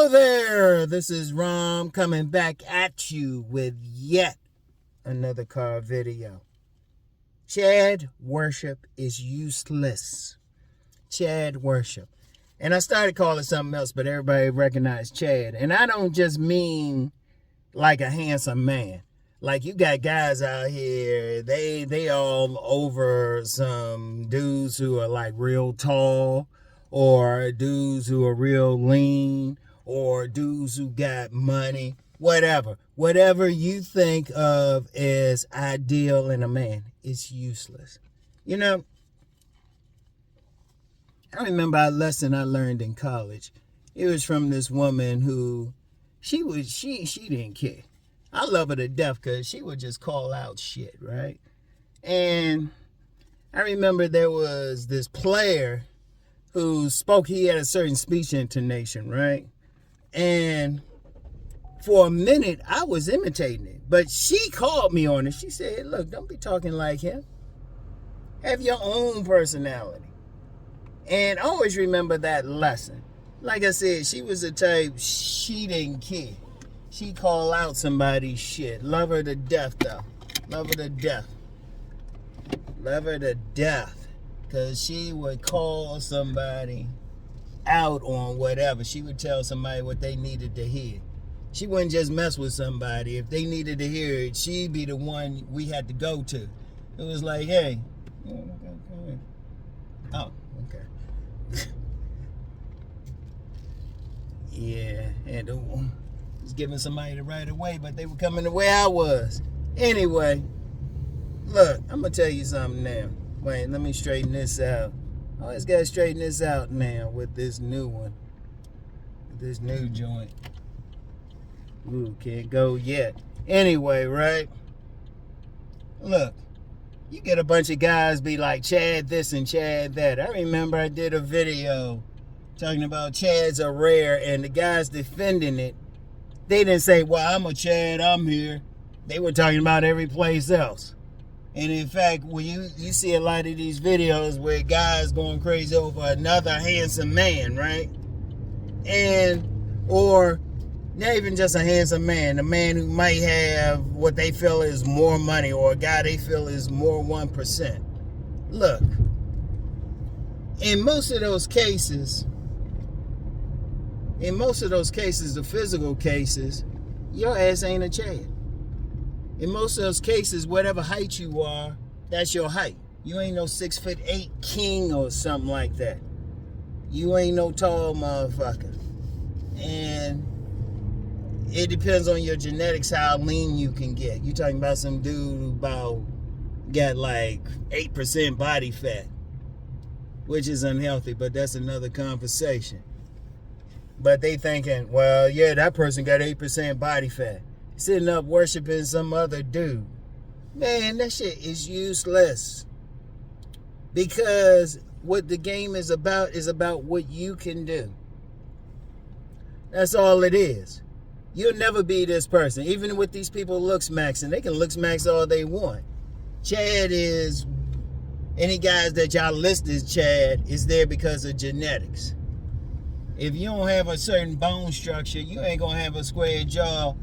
Hello there, this is Rom coming back at you with yet another car video. Chad worship is useless. Chad worship. And I started calling something else, but everybody recognized Chad. And I don't just mean like a handsome man. Like you got guys out here, they all over some dudes who are like real tall, or dudes who are real lean, or dudes who got money, whatever you think of as ideal in a man, it's useless. You know, I remember a lesson I learned in college. It was from this woman who she didn't care. I love her to death because she would just call out shit, right? And I remember there was this player who spoke, he had a certain speech intonation, right? And for a minute, I was imitating it. But she called me on it. She said, hey, look, don't be talking like him. Have your own personality. And always remember that lesson. Like I said, she was the type, she didn't care. She call out somebody's shit. Love her to death, though. Love her to death. Love her to death. Because she would call somebody out on whatever. She would tell somebody what they needed to hear. She wouldn't just mess with somebody. If they needed to hear it, she'd be the one we had to go to. It was like, hey. Oh, okay. Yeah, and was giving somebody the right of way, but they were coming the way I was. Anyway, look, I'm going to tell you something now. Wait, let me straighten this out. I always got to straighten this out now with this new one. With this new joint. Ooh, can't go yet. Anyway, right? Look, you get a bunch of guys be like, Chad this and Chad that. I remember I did a video talking about Chads are rare, and the guys defending it, they didn't say, well, I'm a Chad, I'm here. They were talking about every place else. And in fact, when you see a lot of these videos where guys going crazy over another handsome man, right? And, or not even just a handsome man, a man who might have what they feel is more money, or a guy they feel is more 1%. Look, in most of those cases, the physical cases, your ass ain't a Chad. In most of those cases, whatever height you are, that's your height. You ain't no 6'8" king or something like that. You ain't no tall motherfucker. And it depends on your genetics how lean you can get. You talking about some dude who got like 8% body fat, which is unhealthy, but that's another conversation. But they thinking, well, yeah, that person got 8% body fat. Sitting up worshiping some other dude. Man, that shit is useless. Because what the game is about what you can do. That's all it is. You'll never be this person. Even with these people looks maxing, they can looks max all they want. Chad is, any guys that y'all list as Chad is there because of genetics. If you don't have a certain bone structure, you ain't gonna have a square jaw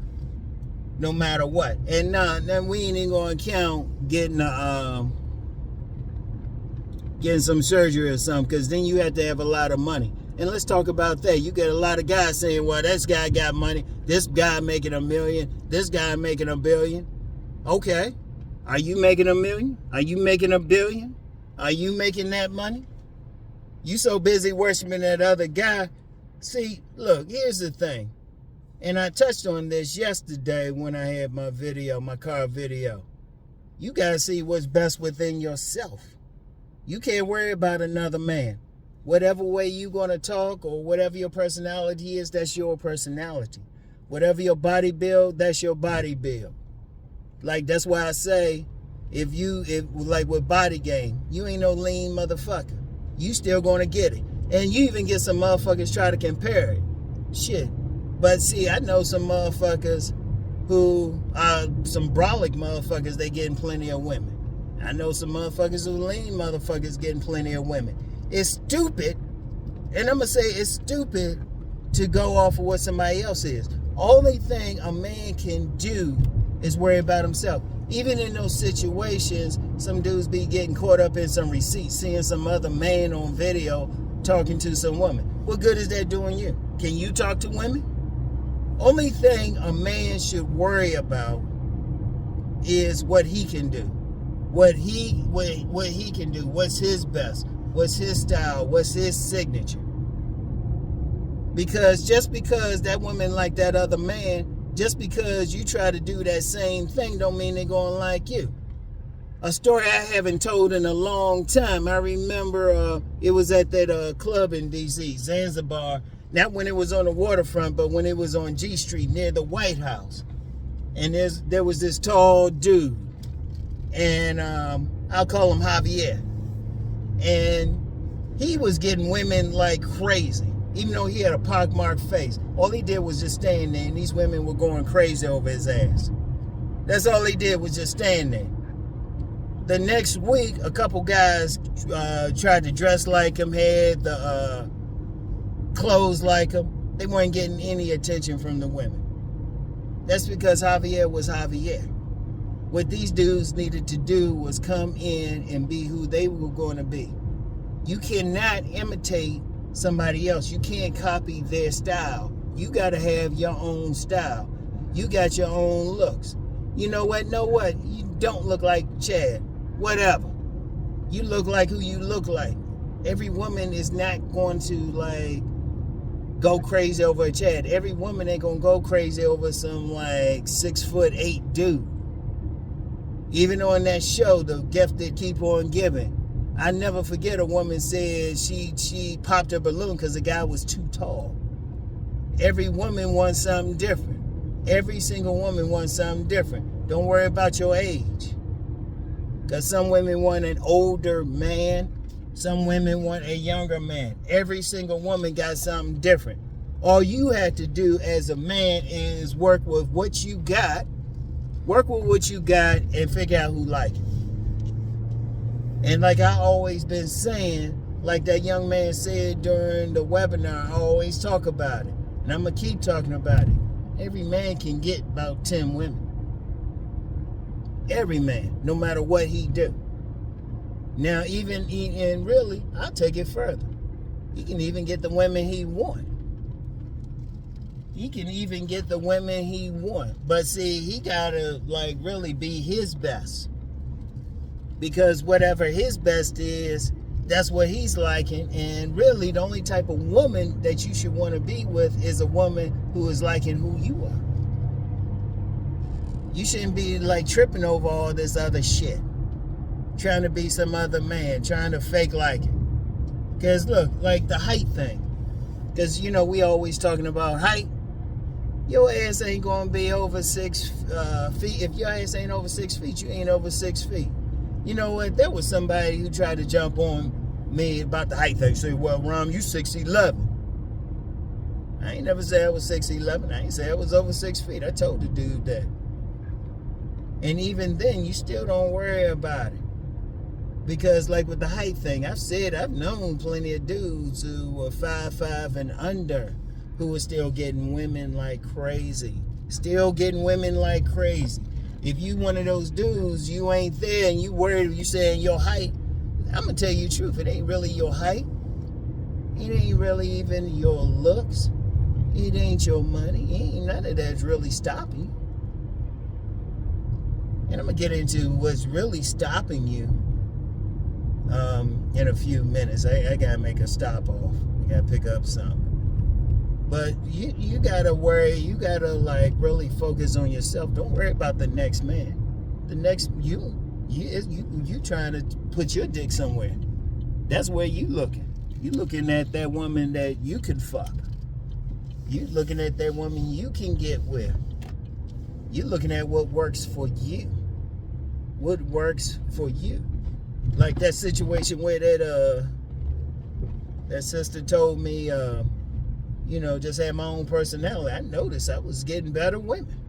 no matter what. And then we ain't even gonna count getting some surgery or something, because then you have to have a lot of money. And let's talk about that. You get a lot of guys saying, well, this guy got money, this guy making $1 million, this guy making $1 billion. Okay. Are you making $1 million? Are you making $1 billion? Are you making that money? You so busy worshiping that other guy. See, look, here's the thing. And I touched on this yesterday when I had my video, my car video. You gotta see what's best within yourself. You can't worry about another man. Whatever way you gonna talk, or whatever your personality is, that's your personality. Whatever your body build, that's your body build. Like, that's why I say, if like with body game, you ain't no lean motherfucker. You still gonna get it. And you even get some motherfuckers try to compare it. Shit. But see, I know some motherfuckers who are some brolic motherfuckers, they getting plenty of women. I know some motherfuckers who lean motherfuckers getting plenty of women. It's stupid, and I'm going to say it's stupid to go off of what somebody else is. Only thing a man can do is worry about himself. Even in those situations, some dudes be getting caught up in some receipts, seeing some other man on video talking to some woman. What good is that doing you? Can you talk to women? Only thing a man should worry about is what he can do. What he can do. What's his best? What's his style? What's his signature? Because just because that woman like that other man, just because you try to do that same thing don't mean they're going to like you. A story I haven't told in a long time. I remember it was at that club in D.C., Zanzibar. Not when it was on the waterfront, but when it was on G Street near the White House. And there was this tall dude. And I'll call him Javier. And he was getting women like crazy. Even though he had a pockmarked face. All he did was just stand there, and these women were going crazy over his ass. That's all he did, was just stand there. The next week, a couple guys tried to dress like him, had the clothes like him. They weren't getting any attention from the women. That's because Javier was Javier. What these dudes needed to do was come in and be who they were going to be. You cannot imitate somebody else. You can't copy their style. You got to have your own style. You got your own looks. You know what? You don't look like Chad. Whatever. You look like who you look like. Every woman is not going to like go crazy over a Chad. Every woman ain't gonna go crazy over some like 6'8" dude. Even on that show, The Gift That Keep On Giving, I never forget a woman said she popped her balloon because the guy was too tall. Every woman wants something different. Every single woman wants something different. Don't worry about your age. Because some women want an older man. Some women want a younger man. Every single woman got something different. All you have to do as a man is work with what you got. Work with what you got and figure out who like it. And like I always been saying, like that young man said during the webinar, I always talk about it. And I'm going to keep talking about it. Every man can get about 10 women. Every man, no matter what he do. Now, and really, I'll take it further. He can even get the women he want. He can even get the women he want. But see, he gotta like really be his best. Because whatever his best is, that's what he's liking. And really, the only type of woman that you should want to be with is a woman who is liking who you are. You shouldn't be like tripping over all this other shit. Trying to be some other man, trying to fake like it. Because look, like the height thing. Because, you know, we always talking about height. Your ass ain't going to be over 6 feet. If your ass ain't over 6 feet, you ain't over 6 feet. You know what? There was somebody who tried to jump on me about the height thing. Say, well, Rom, you 6'11". I ain't never said I was 6'11". I ain't say I was over 6 feet. I told the dude that. And even then, you still don't worry about it. Because like with the height thing, I've known plenty of dudes who were 5'5" and under who were still getting women like crazy. Still getting women like crazy. If you one of those dudes, you ain't there and you worried, you saying your height, I'm going to tell you the truth. It ain't really your height. It ain't really even your looks. It ain't your money. Ain't none of that's really stopping you. And I'm going to get into what's really stopping you in a few minutes. I got to make a stop off. I got to pick up something. But you got to worry. You got to like really focus on yourself. Don't worry about the next man. The next, you trying to put your dick somewhere. That's where you looking. You looking at that woman that you can fuck. You looking at that woman you can get with. You looking at what works for you. What works for you. Like that situation where that sister told me, just had my own personality. I noticed I was getting better women.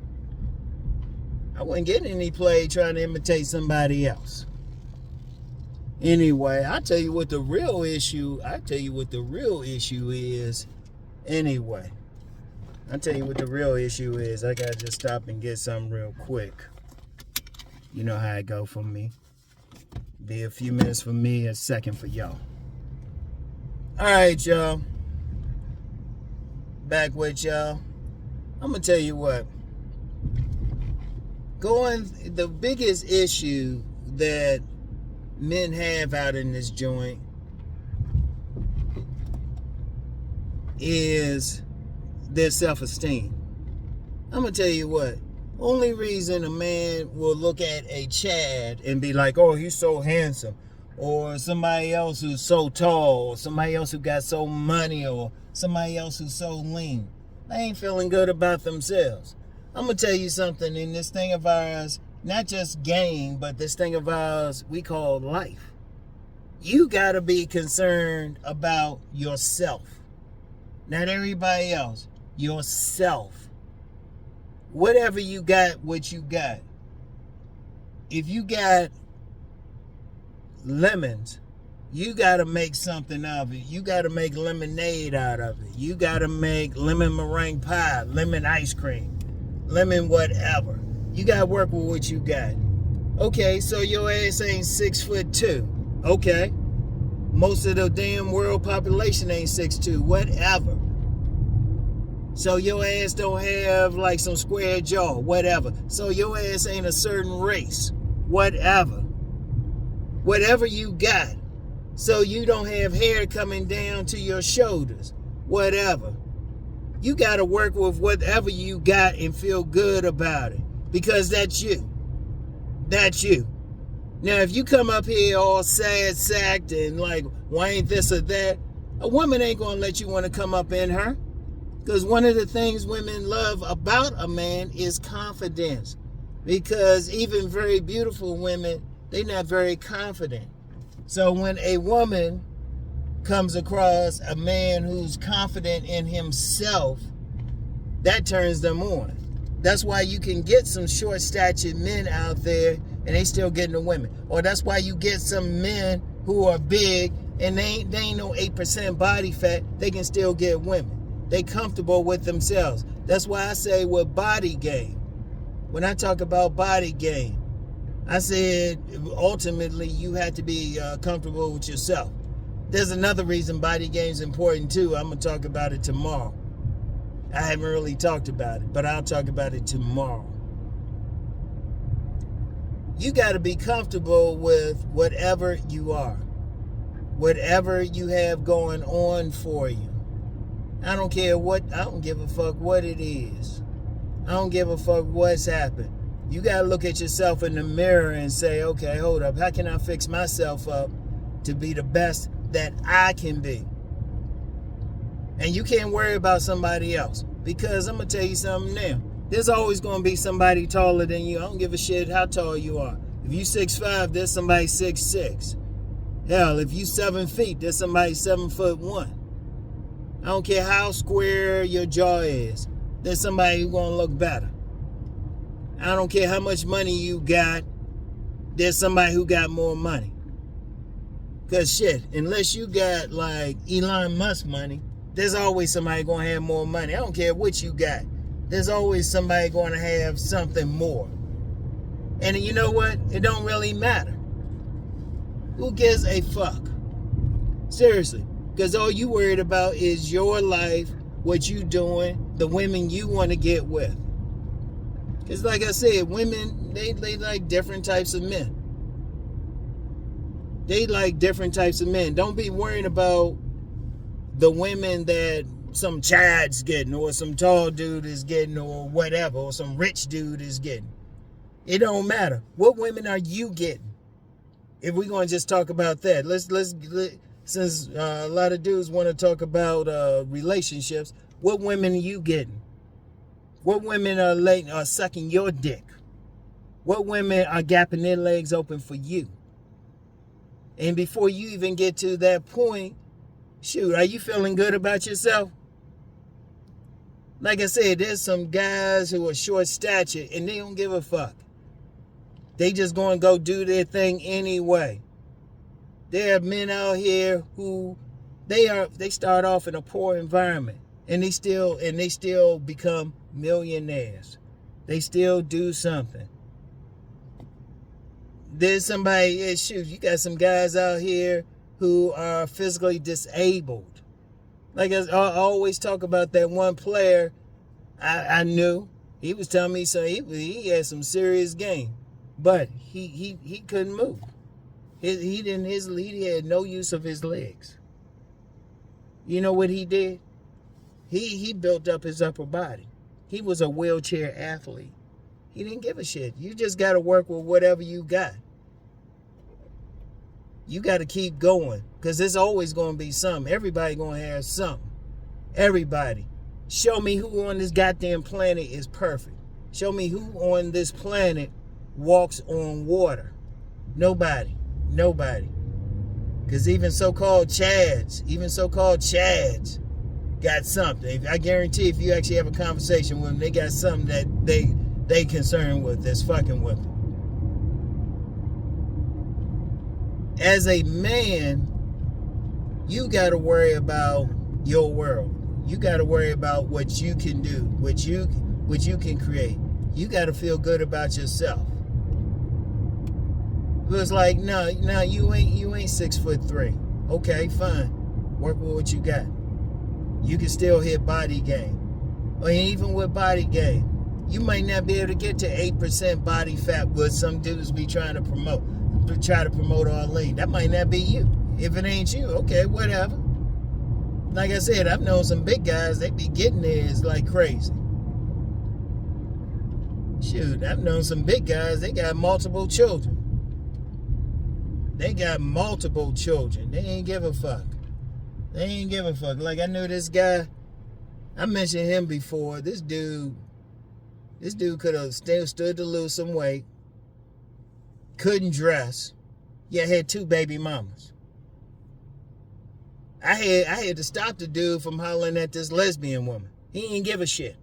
I wasn't getting any play trying to imitate somebody else. Anyway, I'll tell you what the real issue is, Anyway, I'll tell you what the real issue is. I gotta just stop and get something real quick. You know how it go for me. Be a few minutes for me, a second for y'all. Alright, y'all. Back with y'all. I'm gonna tell you what. The biggest issue that men have out in this joint is their self-esteem. I'm gonna tell you what. Only reason a man will look at a Chad and be like, oh, he's so handsome, or somebody else who's so tall, or somebody else who got so money, or somebody else who's so lean, they ain't feeling good about themselves. I'm gonna tell you something. In this thing of ours, not just game, but this thing of ours we call life, you gotta be concerned about yourself, not everybody else. Yourself. Whatever you got, what you got. If you got lemons, you got to make something of it. You got to make lemonade out of it. You got to make lemon meringue pie, lemon ice cream, lemon whatever. You got to work with what you got. Okay, so your ass ain't 6'2". Okay. Most of the damn world population ain't 6'2", whatever. So your ass don't have like some square jaw, whatever. So your ass ain't a certain race, whatever. Whatever you got. So you don't have hair coming down to your shoulders, whatever. You got to work with whatever you got and feel good about it. Because that's you. That's you. Now, if you come up here all sad, sacked, and like, why ain't this or that? A woman ain't going to let you want to come up in her. Because one of the things women love about a man is confidence. Because even very beautiful women, they're not very confident. So when a woman comes across a man who's confident in himself, that turns them on. That's why you can get some short-statured men out there and they still getting the women. Or that's why you get some men who are big and they ain't no 8% body fat, they can still get women. They comfortable with themselves. That's why I say with body game. When I talk about body game, I said ultimately you have to be comfortable with yourself. There's another reason body game is important too. I'm going to talk about it tomorrow. I haven't really talked about it, but I'll talk about it tomorrow. You got to be comfortable with whatever you are. Whatever you have going on for you. I don't care what, I don't give a fuck what it is. I don't give a fuck what's happened. You got to look at yourself in the mirror and say, okay, hold up. How can I fix myself up to be the best that I can be? And you can't worry about somebody else. Because I'm going to tell you something now. There's always going to be somebody taller than you. I don't give a shit how tall you are. If you 6'5", there's somebody 6'6". Hell, if you 7 feet, there's somebody 7'1". I don't care how square your jaw is. There's somebody who's going to look better. I don't care how much money you got. There's somebody who got more money. Because shit, unless you got like Elon Musk money, there's always somebody going to have more money. I don't care what you got. There's always somebody going to have something more. And you know what? It don't really matter. Who gives a fuck? Seriously. Because all you worried about is your life, what you doing, the women you want to get with. Because like I said, women, they like different types of men. They like different types of men. Don't be worrying about the women that some Chad's getting, or some tall dude is getting, or whatever, or some rich dude is getting. It don't matter. What women are you getting? If we're going to just talk about that, let's since a lot of dudes want to talk about relationships, what women are you getting? What women are sucking your dick? What women are gapping their legs open for you? And before you even get to that point, shoot, are you feeling good about yourself? Like I said, there's some guys who are short-statured and they don't give a fuck. They just going to go do their thing anyway. There are men out here who they start off in a poor environment And they still become millionaires. They still do something. There's somebody, shoot, you got some guys out here who are physically disabled. Like I always talk about that one player I knew. He was telling me so he had some serious game, but he couldn't move. He had no use of his legs. You know what he did? He built up his upper body. He was a wheelchair athlete. He didn't give a shit. You just got to work with whatever you got. You got to keep going, because there's always going to be something. Everybody going to have something. Everybody. Show me who on this goddamn planet is perfect. Show me who on this planet walks on water. Nobody. Because even so-called Chads got something. I guarantee if you actually have a conversation with them, they got something that they concerned with that's fucking with them. As a man, you got to worry about your world. You got to worry about what you can do, what you can create. You got to feel good about yourself. It was like, no, you ain't 6'3". Okay, fine. Work with what you got. You can still hit body game. Or even with body game, you might not be able to get to 8% body fat, what some dudes be trying to promote all lean. That might not be you. If it ain't you, okay, whatever. Like I said, I've known some big guys, they be getting theirs like crazy. Shoot, I've known some big guys, they got multiple children. They ain't give a fuck. Like, I knew this guy, I mentioned him before. This dude could have stood to lose some weight, couldn't dress, yet had 2 baby mamas. I had to stop the dude from hollering at this lesbian woman. He didn't give a shit.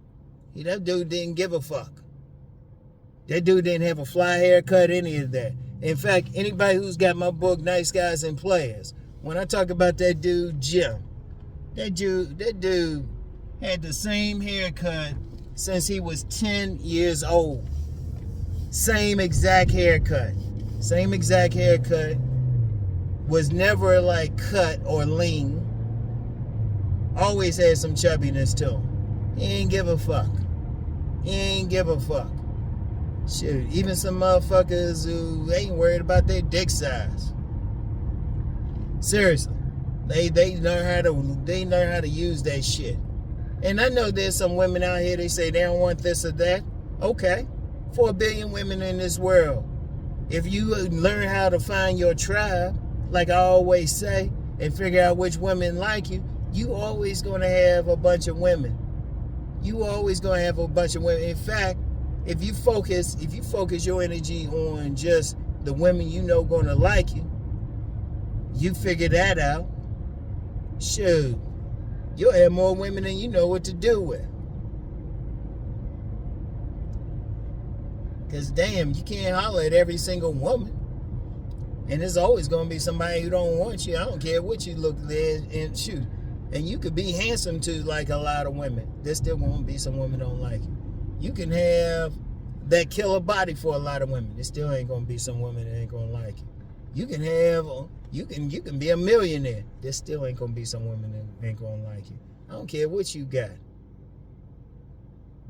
That dude didn't give a fuck. That dude didn't have a fly haircut, any of that. In fact, anybody who's got my book, Nice Guys and Players, when I talk about that dude, Jim, that dude had the same haircut since he was 10 years old. Same exact haircut. Was never like cut or lean. Always had some chubbiness to him. He ain't give a fuck. Shit, even some motherfuckers who ain't worried about their dick size. Seriously. They learn how to use that shit. And I know there's some women out here, they say they don't want this or that. Okay. 4 billion women in this world. If you learn how to find your tribe, like I always say, and figure out which women like you, you always gonna have a bunch of women. In fact, if you focus your energy on just the women you know gonna like you, you figure that out, shoot, you'll have more women than you know what to do with. Because damn, you can't holler at every single woman. And there's always going to be somebody who don't want you. I don't care what you look like, and shoot. And you could be handsome to like a lot of women. There's still going to be some women don't like you. You can have that killer body for a lot of women. There still ain't going to be some women that ain't going to like you. You can be a millionaire. There still ain't going to be some women that ain't going to like you. I don't care what you got.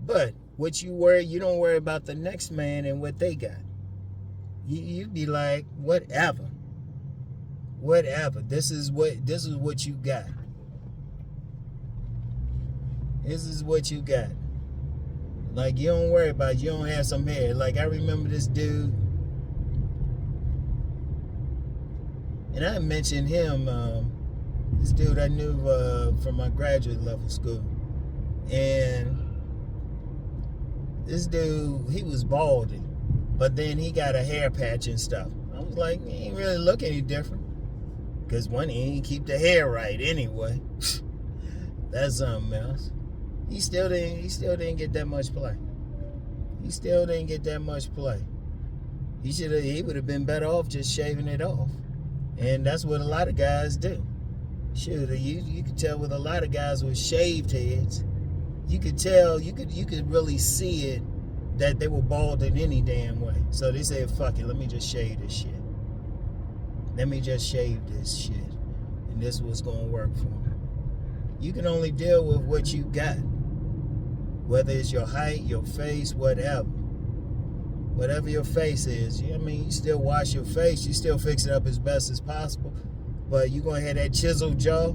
But you don't worry about the next man and what they got. You be like, whatever. This is what you got. Like, you don't worry about it. You don't have some hair. Like, I remember this dude, and I mentioned him, this dude I knew from my graduate level school. And this dude, he was balding, but then he got a hair patch and stuff. I was like, he ain't really look any different. Because one, he ain't keep the hair right anyway. That's something else. He still didn't get that much play. He would have been better off just shaving it off. And that's what a lot of guys do. Shoot, you could tell with a lot of guys with shaved heads. You could tell, you could really see it that they were bald in any damn way. So they said, fuck it, let me just shave this shit. Let me just shave this shit. And this was going to work for me. You can only deal with what you got. Whether it's your height, your face, whatever. Whatever your face is. I mean, you still wash your face. You still fix it up as best as possible. But you going to have that chiseled jaw?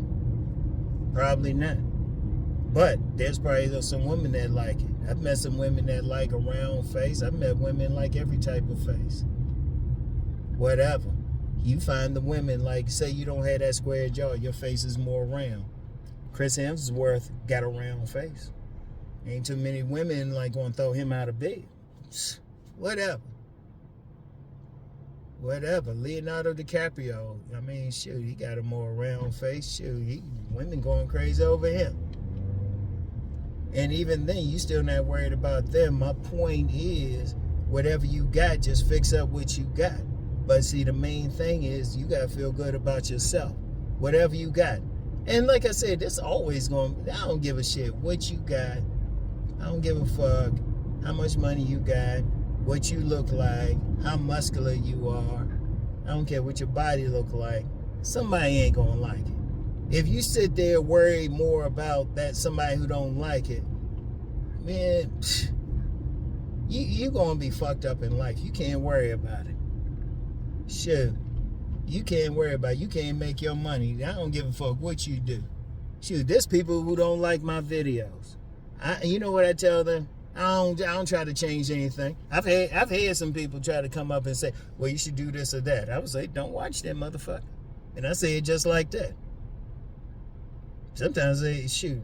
Probably not. But there's probably some women that like it. I've met some women that like a round face. I've met women like every type of face. Whatever. You find the women, like, say you don't have that square jaw, your face is more round. Chris Hemsworth got a round face. Ain't too many women like gonna throw him out of bed. Whatever. Leonardo DiCaprio, I mean, shoot, he got a more round face. Shoot, women going crazy over him. And even then, you still not worried about them. My point is, whatever you got, just fix up what you got. But see, the main thing is you got to feel good about yourself. Whatever you got. And like I said, this always going, I don't give a shit what you got. I don't give a fuck how much money you got, what you look like, how muscular you are. I don't care what your body look like. Somebody ain't going to like it. If you sit there worried more about that somebody who don't like it, man, you going to be fucked up in life. You can't worry about it. Shoot, you can't worry about it. You can't make your money. I don't give a fuck what you do. Shoot, there's people who don't like my videos. You know what I tell them? I don't try to change anything. I've had some people try to come up and say, well, you should do this or that. I would say, don't watch that motherfucker. And I say it just like that. Sometimes they shoot.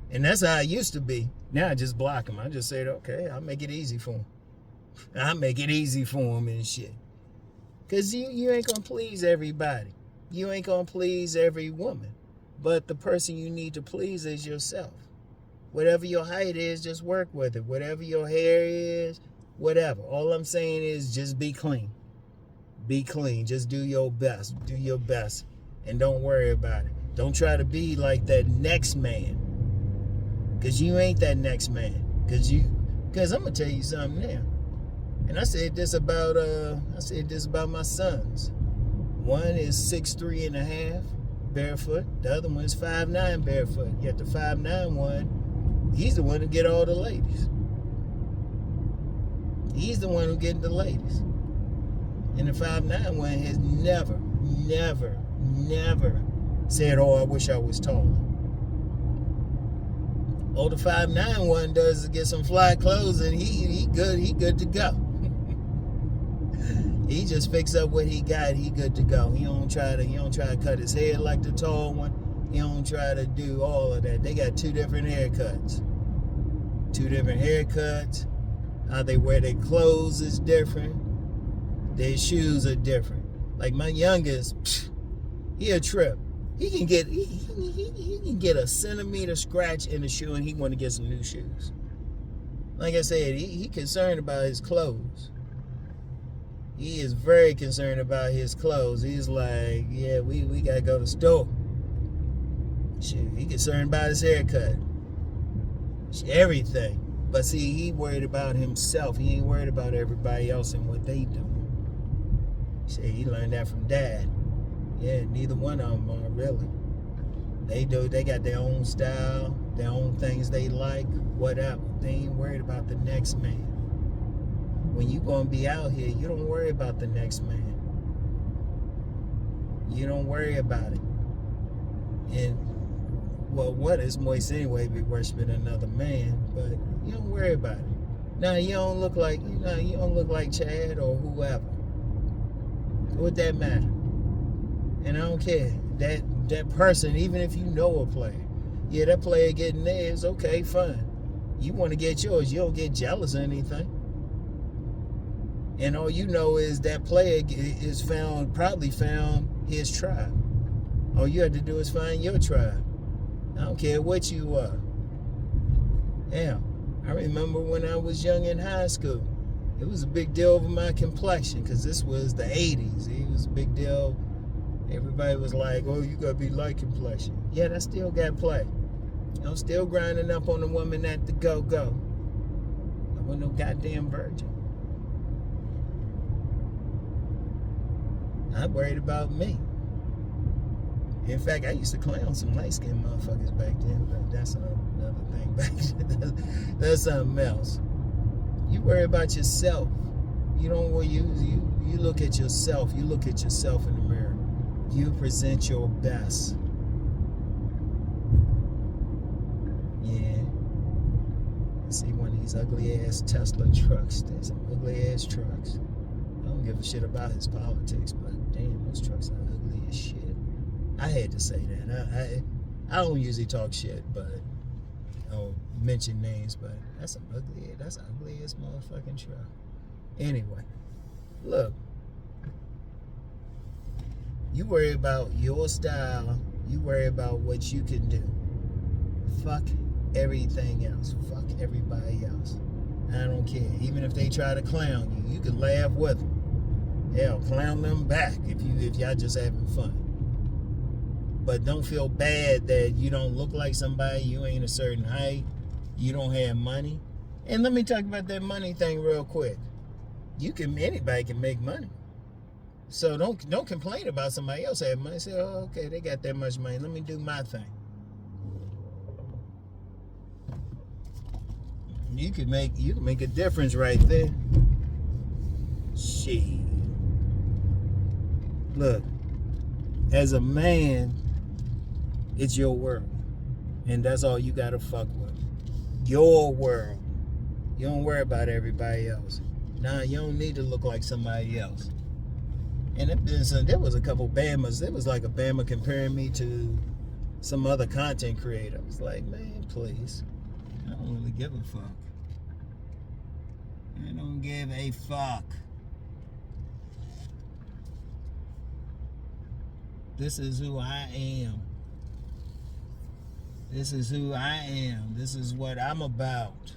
And that's how I used to be. Now I just block them. I just say, okay, I'll make it easy for them. I'll make it easy for them and shit. Because you ain't going to please everybody. You ain't going to please every woman. But the person you need to please is yourself. Whatever your height is, just work with it. Whatever your hair is, whatever. All I'm saying is just be clean. Be clean. Just do your best. Do your best. And don't worry about it. Don't try to be like that next man. Because you ain't that next man. Because I'm going to tell you something now. And I said this about my sons. One is 6'3.5" barefoot. The other one is 5'9" barefoot. Yet the 5'9" one, he's the one who get all the ladies. He's the one who getting the ladies. And the 5'9" one has never said, oh, I wish I was taller. Oh, the 5'9" one does get some fly clothes and he good to go. He just fix up what he got, he good to go. He don't try to cut his hair like the tall one. He don't try to do all of that. They got two different haircuts. How they wear their clothes is different. Their shoes are different. Like my youngest, he a trip. He can get a centimeter scratch in the shoe and he want to get some new shoes. Like I said, he concerned about his clothes. He is very concerned about his clothes. He's like, yeah, we got to go to the store. Shit, he concerned about his haircut. Everything. But see, he worried about himself. He ain't worried about everybody else and what they do. See, he learned that from Dad. Yeah, neither one of them are really. They got their own style, their own things they like, whatever. They ain't worried about the next man. When you gonna be out here, you don't worry about the next man. You don't worry about it. And well, what is moist anyway? Be worshiping another man, but you don't worry about it. Now you don't look like Chad or whoever. What that matter? And I don't care. That person, even if you know a player, yeah, that player getting theirs, okay, fine. You want to get yours, you don't get jealous or anything. And all you know is that player is probably found his tribe. All you have to do is find your tribe. I don't care what you are. Yeah, I remember when I was young in high school, it was a big deal over my complexion because this was the 80s. It was a big deal Everybody was like, oh, you gotta be light complexion. Yeah, that still got play. I'm still grinding up on the woman at the go-go. I wasn't no goddamn virgin. I'm worried about me. In fact, I used to clown some light-skinned motherfuckers back then, but that's another thing back then. That's something else. You worry about yourself. You don't worry, you look at yourself. You look at yourself in the mirror. You present your best. Yeah. I see one of these ugly ass Tesla trucks. There's some ugly ass trucks. I don't give a shit about his politics, but damn, those trucks are ugly as shit. I had to say that. I don't usually talk shit, but I don't mention names, but that's an ugly ass motherfucking truck. Anyway, look. You worry about your style. You worry about what you can do. Fuck everything else. Fuck everybody else. I don't care. Even if they try to clown you, you can laugh with them. Hell, clown them back if y'all just having fun. But don't feel bad that you don't look like somebody. You ain't a certain height. You don't have money. And let me talk about that money thing real quick. Anybody can make money. So don't complain about somebody else having money. Say, oh, okay, they got that much money. Let me do my thing. You can make a difference right there. Shit. Look, as a man, it's your world. And that's all you gotta fuck with. Your world. You don't worry about everybody else. Nah, you don't need to look like somebody else. And there was a couple Bamas. There was like a Bama comparing me to some other content creator. I was like, man, please. I don't really give a fuck. I don't give a fuck. This is who I am. This is who I am. This is what I'm about.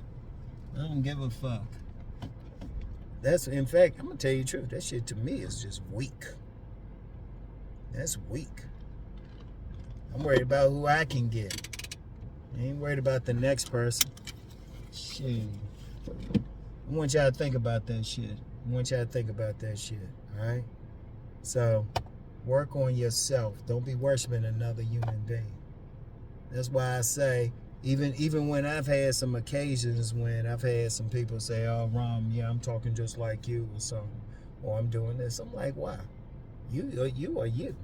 I don't give a fuck. In fact, I'm gonna tell you the truth. That shit to me is just weak. That's weak. I'm worried about who I can get. I ain't worried about the next person. Shit. I want y'all to think about that shit. Alright? So, work on yourself. Don't be worshiping another human being. That's why I say, even when I've had some occasions when I've had some people say, oh, Rom, yeah, I'm talking just like you or something, or I'm doing this. I'm like, why? You are you.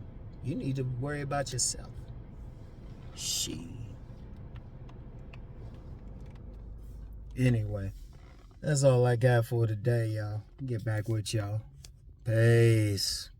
You need to worry about yourself. Shit. Anyway, that's all I got for today, y'all. Get back with y'all. Peace.